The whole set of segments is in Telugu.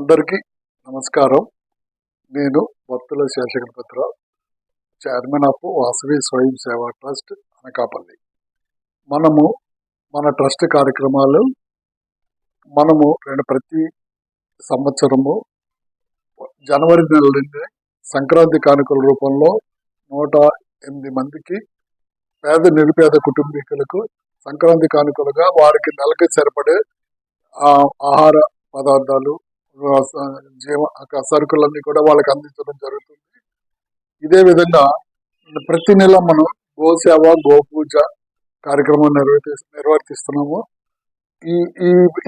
అందరికీ నమస్కారం. నేను బొత్తుల శేషగణపతిరావు, చైర్మన్ ఆఫ్ వాసవి స్వయం సేవా ట్రస్ట్, అనకాపల్లి. మన ట్రస్ట్ కార్యక్రమాలు ప్రతి సంవత్సరము జనవరి నెల నుండి సంక్రాంతి కానుకల రూపంలో 108 మందికి నిరుపేద కుటుంబీకులకు సంక్రాంతి కానుకలుగా వారికి నెలకి సరిపడే ఆహార పదార్థాలు, సరుకులన్నీ కూడా వాళ్ళకి అందించడం జరుగుతుంది. ఇదే విధంగా ప్రతి నెల మనం గోసేవ, గోపూజ కార్యక్రమం నిర్వర్తిస్తున్నాము. ఈ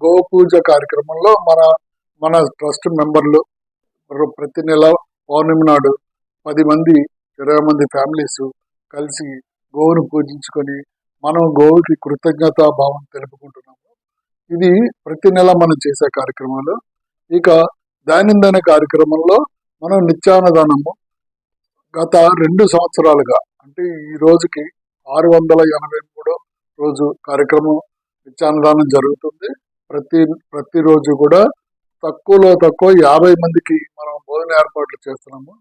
గోపూజ కార్యక్రమంలో మన ట్రస్ట్ మెంబర్లు ప్రతి నెల పౌర్ణమి నాడు 10 మంది 20 మంది ఫ్యామిలీస్ కలిసి గోవును పూజించుకొని మనం గోవుకి కృతజ్ఞతా భావం తెలుపుకుంటున్నాము. ఇది ప్రతి నెల మనం చేసే కార్యక్రమాలు. ఇక దైనందిన కార్యక్రమంలో మనం నిత్యాన్నదానము గత 2 సంవత్సరాలుగా, అంటే ఈ రోజుకి 683 రోజు కార్యక్రమం నిత్యాన్నదానం జరుగుతుంది. ప్రతిరోజు కూడా తక్కువలో తక్కువ 50 మందికి మనం భోజన ఏర్పాట్లు చేస్తున్నాము.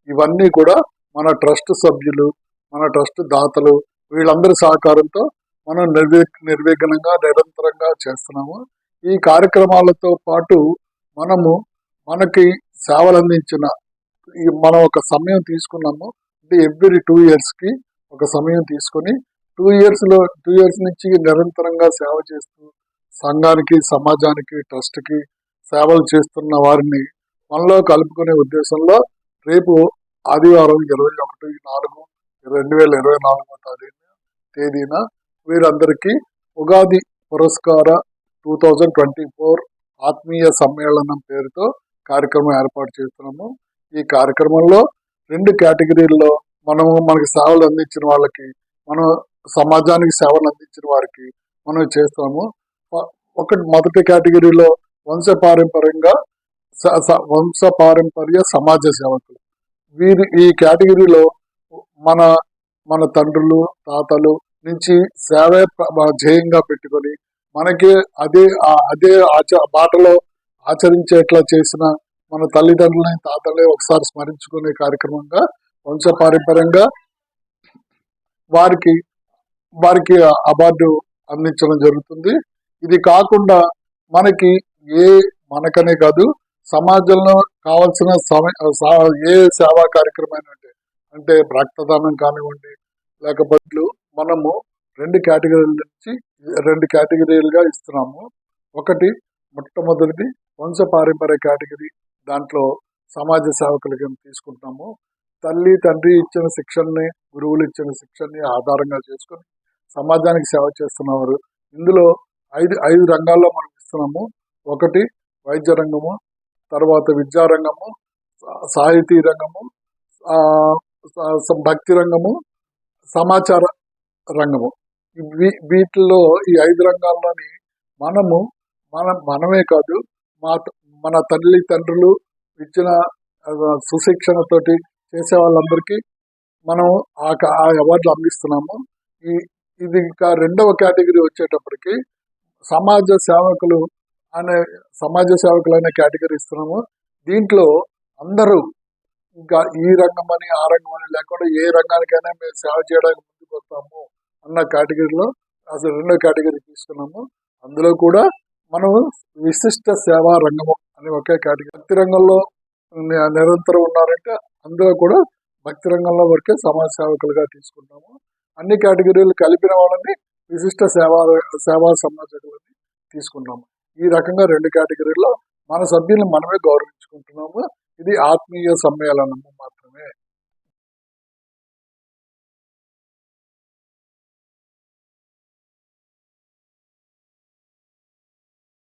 ఇవన్నీ కూడా మన ట్రస్ట్ సభ్యులు, మన ట్రస్ట్ దాతలు వీళ్ళందరి సహకారంతో మనం నిర్విఘ్నంగా నిరంతరంగా చేస్తున్నాము. ఈ కార్యక్రమాలతో పాటు మనకి సేవలు అందించిన మనం ఒక సమయం తీసుకున్నాము. అంటే ఎవ్రీ 2 yearsకి ఒక సమయం తీసుకొని 2 years నుంచి నిరంతరంగా సేవ చేస్తూ సంఘానికి, సమాజానికి, ట్రస్ట్కి సేవలు చేస్తున్న వారిని మనలో కలుపుకునే ఉద్దేశంలో రేపు ఆదివారం 21/4/2024 తేదీన వీరందరికీ ఉగాది పురస్కార 2024 ఆత్మీయ సమ్మేళనం పేరుతో కార్యక్రమం ఏర్పాటు చేస్తున్నాము. ఈ కార్యక్రమంలో 2 కేటగిరీల్లో మనకి సేవలు అందించిన వాళ్ళకి, మనం సమాజానికి సేవలు అందించిన వారికి మనం చేస్తాము. మొదటి కేటగిరీలో వంశపారంపర్య సమాజ సేవకులు. ఈ కేటగిరీలో మన తండ్రులు, తాతలు నుంచి సేవే ధ్యేయంగా పెట్టుకొని మనకి అదే బాటలో ఆచరించేట్లా చేసిన మన తల్లిదండ్రులని, తాతలే ఒకసారి స్మరించుకునే కార్యక్రమంగా వంశపారంపర్యంగా వారికి అవార్డు అందించడం జరుగుతుంది. ఇది కాకుండా మనకనే కాదు, సమాజంలో కావాల్సిన ఏ సేవా కార్యక్రమం అంటే రక్తదానం కానివ్వండి, లేకపోతే మనము 2 కేటగిరీలుగా ఇస్తున్నాము. మొట్టమొదటిది వంశపారంపర్య కేటగిరీ. దాంట్లో సమాజ సేవకులుగా తీసుకుంటున్నాము. తల్లి, తండ్రి ఇచ్చిన శిక్షణని, గురువులు ఇచ్చిన శిక్షణని ఆధారంగా చేసుకొని సమాజానికి సేవ చేస్తున్నవారు. ఇందులో 5 రంగాల్లో మనం ఇస్తున్నాము. 1 వైద్య రంగము, తర్వాత విద్యారంగము, సాహితీ రంగము, భక్తి రంగము, సమాచార రంగము. వీటిల్లో ఈ 5 రంగాల్లోని మనమే కాదు, మన తల్లి తండ్రులు ఇచ్చిన సుశిక్షణతోటి చేసే వాళ్ళందరికీ మనం ఆ అవార్డులు అందిస్తున్నాము. ఇది ఇంకా 2వ కేటగిరీ వచ్చేటప్పటికి సమాజ సేవకులు అనే కేటగిరీ ఇస్తున్నాము. దీంట్లో అందరూ ఇంకా ఈ రంగం అని, ఆ రంగం అని లేకుండా ఏ రంగానికైనా మేము సేవ చేయడానికి ముందుకు వస్తాము అన్న కేటగిరీలో అసలు 2వ కేటగిరీ తీసుకున్నాము. అందులో కూడా మనం విశిష్ట సేవా రంగము అని ఒకే కేటగిరీ. భక్తి రంగంలో నిరంతరం ఉన్నారంటే అందులో కూడా భక్తి రంగంలో వరకే సమాజ సేవకులుగా తీసుకుంటాము. అన్ని కేటగిరీలు కలిపిన వాళ్ళని విశిష్ట సేవా సమాజకులని తీసుకున్నాము. ఈ రకంగా 2 కేటగిరీల్లో మన సభ్యులను మనమే గౌరవించుకుంటున్నాము. ఇది ఆత్మీయ సమ్మేళనము.